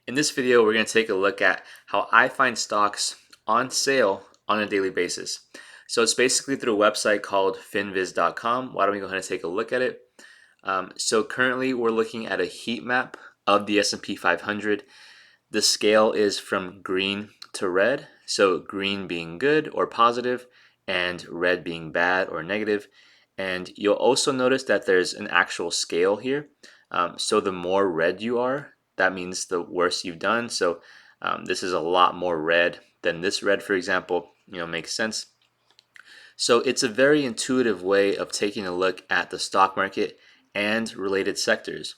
In this video, we're going to take a look at how I find stocks on sale on a daily basis. So it's basically through a website called finviz.com. Why don't we go ahead and take a look at it? So currently we're looking at a heat map of the S&P 500. The scale is from green to red. So green being good or positive and red being bad or negative. And you'll also notice that there's an actual scale here. So the more red you are, that means the worse you've done. So this is a lot more red than this red, for example, makes sense. So it's a very intuitive way of taking a look at the stock market and related sectors.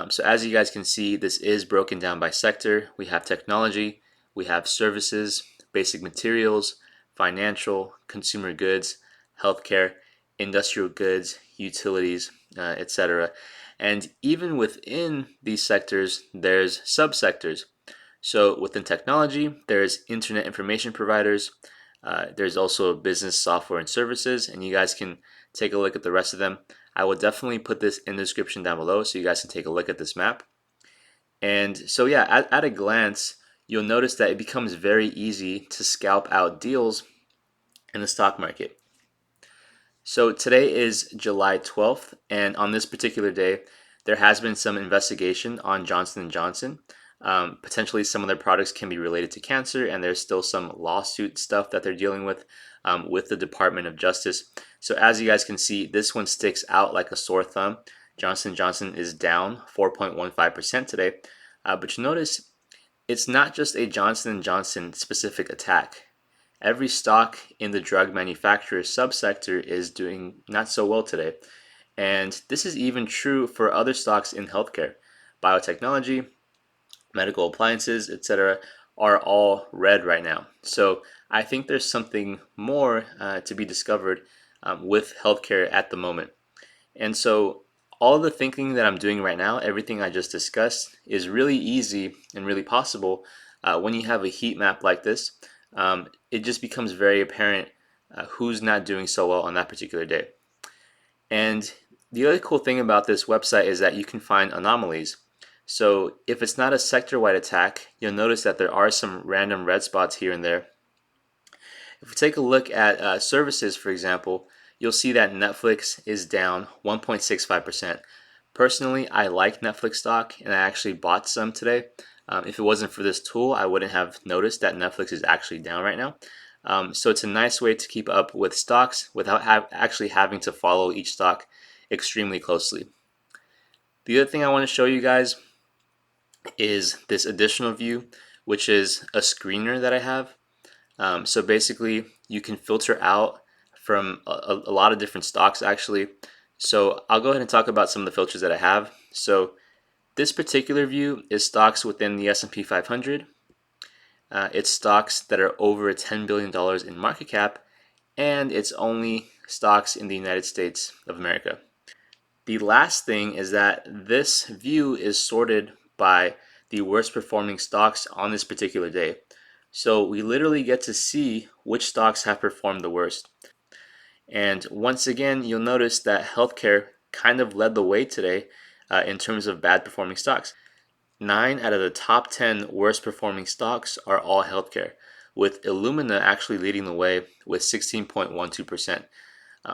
So as you guys can see, this is broken down by sector. We have technology, we have services, basic materials, financial, consumer goods, healthcare, industrial goods, utilities, etc. And even within these sectors, there's subsectors. So within technology, there's internet information providers. There's also business software and services, and you guys can take a look at the rest of them. I will definitely put this in the description down below so you guys can take a look at this map. And so yeah, at a glance, you'll notice that it becomes very easy to scalp out deals in the stock market. So today is July 12th, and on this particular day, there has been some investigation on Johnson & Johnson. Potentially some of their products can be related to cancer, and there's still some lawsuit stuff that they're dealing with the Department of Justice. So as you guys can see, this one sticks out like a sore thumb. Johnson & Johnson is down 4.15% today, but you notice it's not just a Johnson & Johnson specific attack. Every stock in the drug manufacturer subsector is doing not so well today. And this is even true for other stocks in healthcare. Biotechnology, medical appliances, etc., are all red right now. So I think there's something more to be discovered with healthcare at the moment. And so all the thinking that I'm doing right now, everything I just discussed, is really easy and really possible when you have a heat map like this. It just becomes very apparent who's not doing so well on that particular day. And the other cool thing about this website is that you can find anomalies. So if it's not a sector-wide attack, you'll notice that there are some random red spots here and there. If we take a look at services, for example, you'll see that Netflix is down 1.65%. Personally, I like Netflix stock, and I actually bought some today. If it wasn't for this tool, I wouldn't have noticed that Netflix is actually down right now. So it's a nice way to keep up with stocks without actually having to follow each stock extremely closely. The other thing I want to show you guys is this additional view, which is a screener that I have. So basically, you can filter out from a lot of different stocks actually. So I'll go ahead and talk about some of the filters that I have. So this particular view is stocks within the S&P 500. It's stocks that are over $10 billion in market cap, and it's only stocks in the United States of America. The last thing is that this view is sorted by the worst performing stocks on this particular day. So we literally get to see which stocks have performed the worst. And once again, you'll notice that healthcare kind of led the way today in terms of bad performing stocks. 9 out of the top 10 worst performing stocks are all healthcare, with Illumina actually leading the way with 16.12%.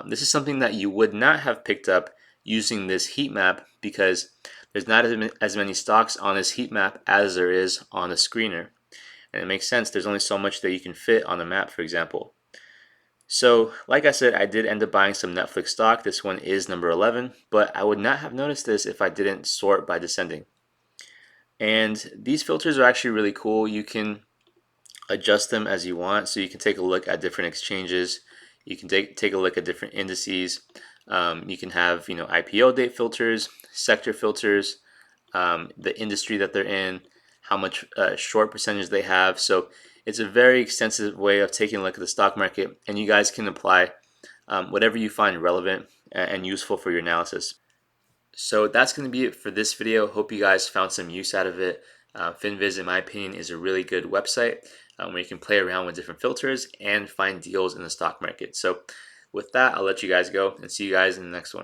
This is something that you would not have picked up using this heat map because there's not as many stocks on this heat map as there is on a screener. And it makes sense, there's only so much that you can fit on a map, for example. So, like I said, I did end up buying some Netflix stock. This one is number 11, but I would not have noticed this if I didn't sort by descending. And these filters are actually really cool. You can adjust them as you want. So you can take a look at different exchanges. You can take a look at different indices. You can have IPO date filters, sector filters, the industry that they're in, how much short percentage they have. So it's a very extensive way of taking a look at the stock market, and you guys can apply whatever you find relevant and useful for your analysis. So that's going to be it for this video. Hope you guys found some use out of it. FinViz, in my opinion, is a really good website where you can play around with different filters and find deals in the stock market. So with that, I'll let you guys go and see you guys in the next one.